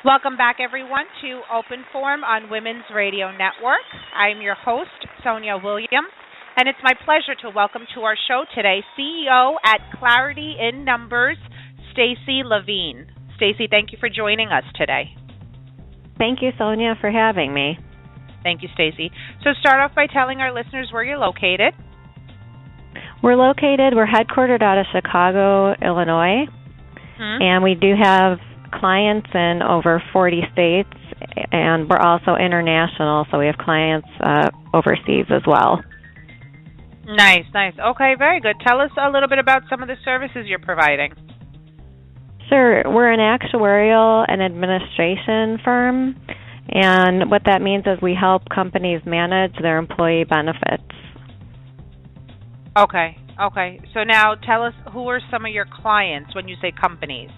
Welcome back, everyone, to Open Forum on Women's Radio Network. I'm your host, Sonia Williams, and it's my pleasure to welcome to our show today CEO at Clarity in Numbers, Stacey Levine. Stacey, thank you for joining us today. Thank you, Sonia, for having me. Thank you, Stacey. So start off by telling our listeners where you're located. We're headquartered out of Chicago, Illinois, and we do have clients in over 40 states, and we're also international, so we have clients overseas as well. Nice. Okay, very good. Tell us a little bit about some of the services you're providing. Sure. We're an actuarial and administration firm, and what that means is we help companies manage their employee benefits. Okay. So now tell us, who are some of your clients when you say companies?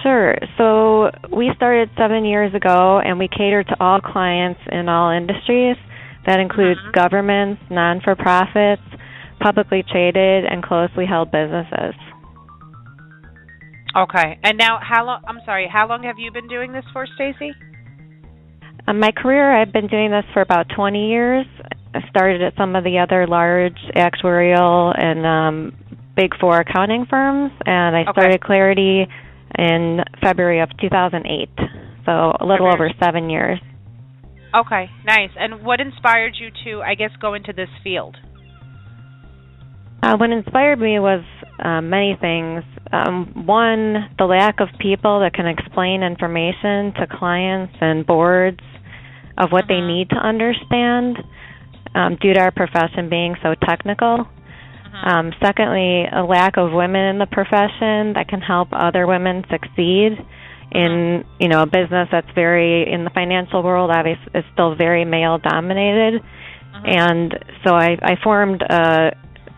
Sure. So we started 7 years ago, and we cater to all clients in all industries. That includes governments, non-for-profits, publicly traded, and closely held businesses. Okay. And now, how long have you been doing this for, Stacey? My career, I've been doing this for about 20 years. I started at some of the other large actuarial and Big Four accounting firms, and I started Clarity in February of 2008, so a little over 7 years. Okay, nice. And what inspired you to, go into this field? What inspired me was many things. One, the lack of people that can explain information to clients and boards of what they need to understand due to our profession being so technical. Secondly, a lack of women in the profession that can help other women succeed in, a business that's in the financial world, obviously, is still very male-dominated. And so I formed,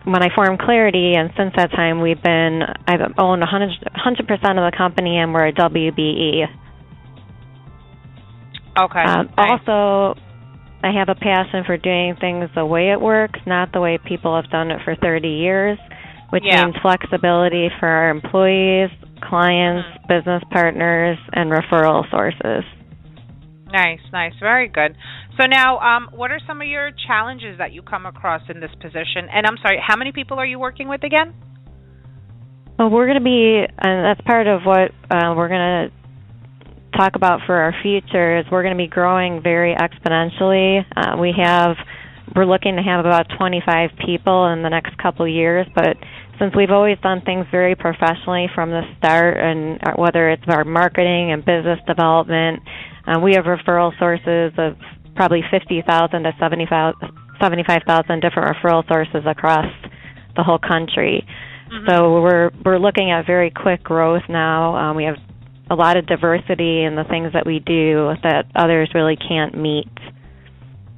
when I formed Clarity, and since that time I've owned 100% of the company, and we're a WBE. Okay. Nice. Also, I have a passion for doing things the way it works, not the way people have done it for 30 years, which means flexibility for our employees, clients, business partners, and referral sources. Nice. Very good. So now, what are some of your challenges that you come across in this position? And I'm sorry, how many people are you working with again? Well, we're going to be, and that's part of what we're going to talk about for our future, is we're going to be growing very exponentially. We're looking to have about 25 people in the next couple years, but since we've always done things very professionally from the start, and whether it's our marketing and business development, we have referral sources of probably 50,000 to 75,000 different referral sources across the whole country. So we're looking at very quick growth now. We have a lot of diversity in the things that we do that others really can't meet.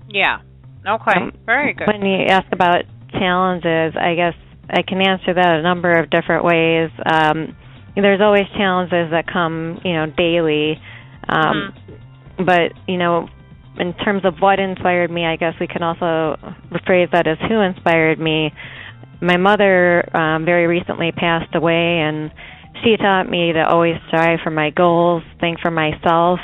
Yeah. Okay. Very good. When you ask about challenges, I guess I can answer that a number of different ways. There's always challenges that come, daily. But, in terms of what inspired me, I guess we can also rephrase that as who inspired me. My mother very recently passed away, and she taught me to always strive for my goals, think for myself,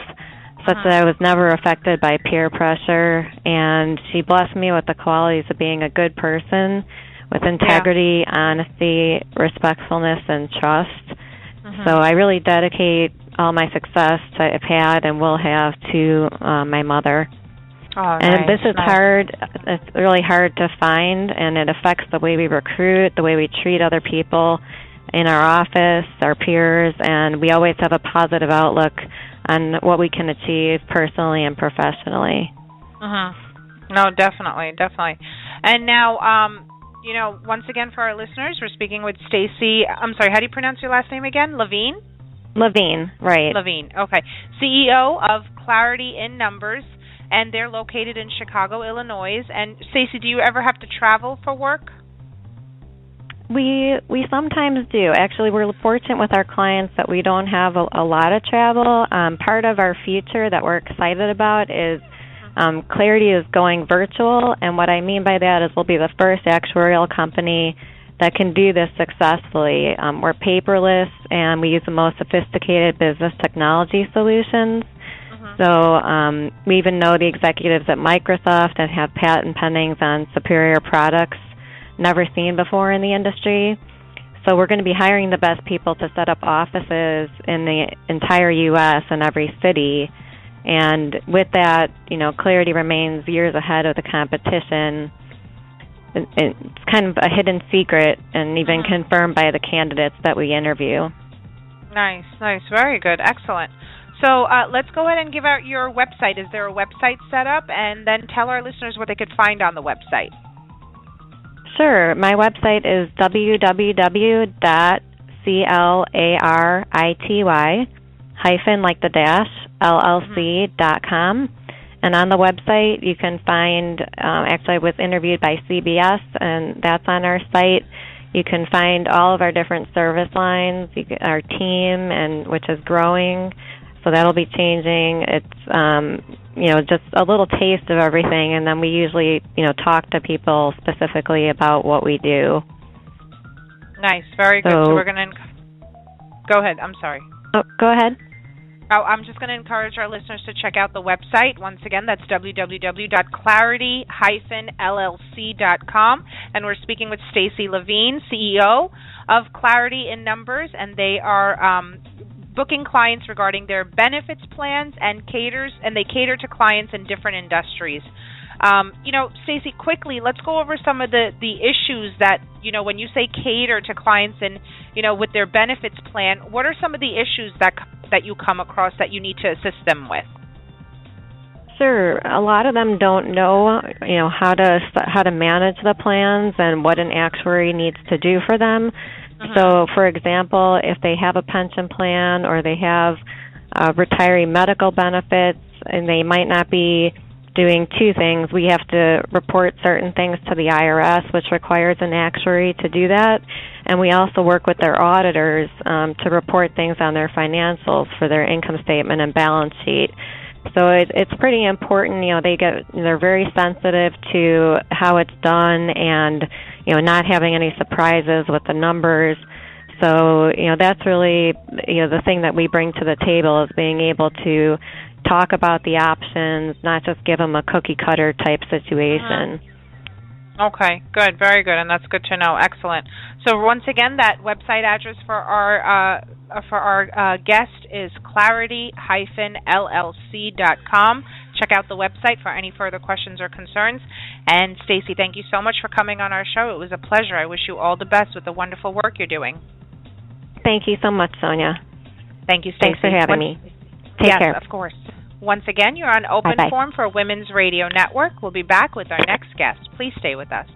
such that I was never affected by peer pressure. And she blessed me with the qualities of being a good person with integrity, honesty, respectfulness, and trust. So I really dedicate all my success I've had and will have to my mother. And this is hard. It's really hard to find, and it affects the way we recruit, the way we treat other people in our office, our peers, and we always have a positive outlook on what we can achieve personally and professionally. No, definitely. And now, once again for our listeners, we're speaking with Stacey. I'm sorry, how do you pronounce your last name again? Levine? Levine, right. Levine, okay. CEO of Clarity in Numbers, and they're located in Chicago, Illinois. And Stacey, do you ever have to travel for work? We sometimes do. Actually, we're fortunate with our clients that we don't have a lot of travel. Part of our future that we're excited about is Clarity is going virtual, and what I mean by that is we'll be the first actuarial company that can do this successfully. We're paperless, and we use the most sophisticated business technology solutions. So we even know the executives at Microsoft that have patent pendings on superior products never seen before in the industry. So we're going to be hiring the best people to set up offices in the entire U.S. and every city. And with that, Clarity remains years ahead of the competition. It's kind of a hidden secret and even confirmed by the candidates that we interview. Nice. Very good. Excellent. So let's go ahead and give out your website. Is there a website set up? And then tell our listeners what they could find on the website. Sure. My website is www.clarity-llc.com. And on the website, you can find, actually I was interviewed by CBS, and that's on our site. You can find all of our different service lines, our team, and which is growing. So that'll be changing. It's, just a little taste of everything, and then we usually, talk to people specifically about what we do. Nice. Very good. So we're going to go ahead. I'm sorry. Oh, go ahead. Oh, I'm just going to encourage our listeners to check out the website. Once again, that's www.clarity-llc.com. And we're speaking with Stacey Levine, CEO of Clarity in Numbers, and they are booking clients regarding their benefits plans and they cater to clients in different industries. Stacey, quickly, let's go over some of the issues that, when you say cater to clients and, with their benefits plan, what are some of the issues that you come across that you need to assist them with? Sure. A lot of them don't know, how to manage the plans and what an actuary needs to do for them. So, for example, if they have a pension plan or they have retiree medical benefits and they might not be doing two things, we have to report certain things to the IRS, which requires an actuary to do that. And we also work with their auditors to report things on their financials for their income statement and balance sheet. So it's pretty important. They're very sensitive to how it's done and not having any surprises with the numbers. So that's really the thing that we bring to the table is being able to talk about the options, not just give them a cookie cutter type situation. Okay, good, very good, and that's good to know. Excellent. So once again, that website address for our guest is clarity-llc.com. Check out the website for any further questions or concerns. And Stacey, thank you so much for coming on our show. It was a pleasure. I wish you all the best with the wonderful work you're doing. Thank you so much, Sonia. Thank you, Stacey. Thanks for having me. Take care. Yes, of course. Once again, you're on Open Bye-bye. Forum for Women's Radio Network. We'll be back with our next guest. Please stay with us.